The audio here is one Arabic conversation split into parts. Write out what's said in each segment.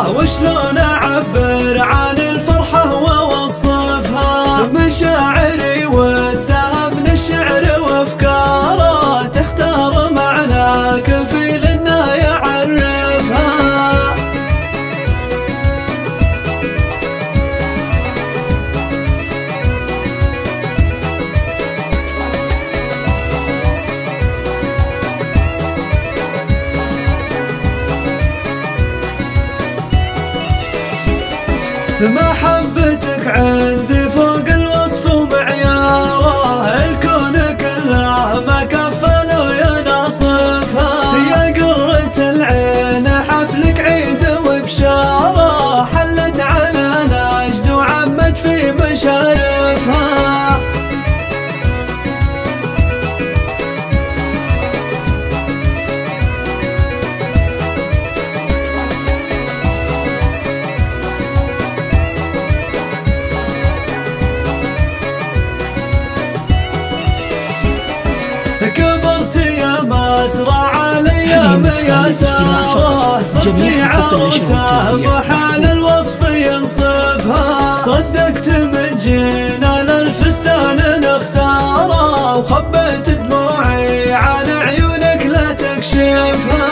وشلون أعبر عن الفرحة وأوصفها؟ مشاعري ودها من الشعر وأفكاره، تختار معنى كفيل إنه يعرفها. محبتك عندي فوق الوصف ومعياره، الكون كله ما كفى لو يناصفها. يا قرة العين حفلك عيد وبشاره، حلت على نجد وعمت في مشارفها. كبرت يا مسرع الايام يا ساره، صرتي عروسه محال الوصف ينصفها. صدقت من جينا للفستان نختاره، وخبيت دموعي عن عيونك لا تكشفها.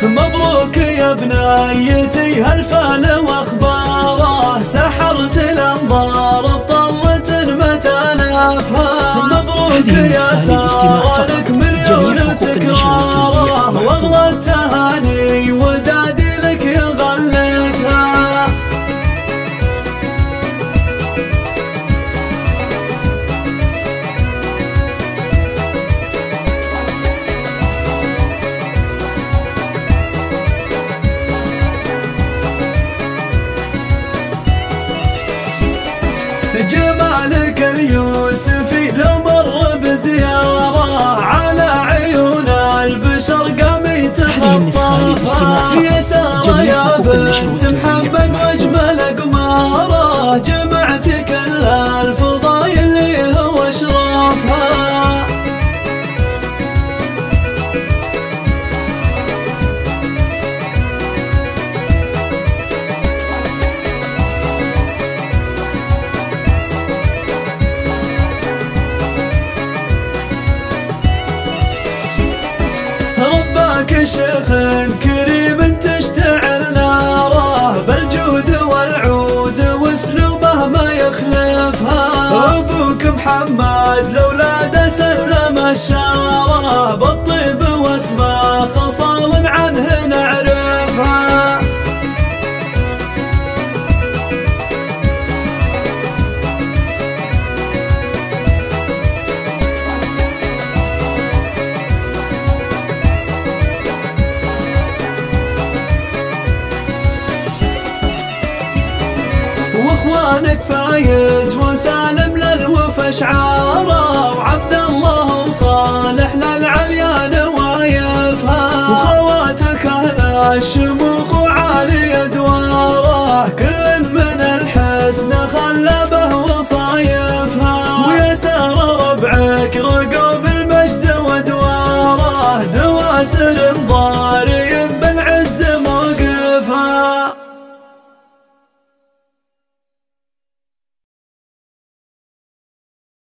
مبروك يا بنايتي هالفال واخباره، سحرت الانظار بطلة ما تنافها. مبروك يا سارة لك مليون تكراره، واغلى التهاني ودادي لك يغلفها. جمالك اليوسفي لو مر بزيارة، على عيون البشر قام يتخطفها. يا سارة يا بنت محمد واجمل قمارة، جمعت كل الفضايل اللي هو اشرافها. رباك شيخ كريم تشتعل ناره، بالجود والعود واسلوبه ما يخلفها. ابوك محمد لولاده سلم الشاره، بالطيب واسمه خصال عنه نعرفها. واخوانك فايز وسالم للوفا شعاره، وعبد الله وصالح للعليا نوايفها. وخواتك اهل الشموخ وعالي ادواره، كل من الحسن خلى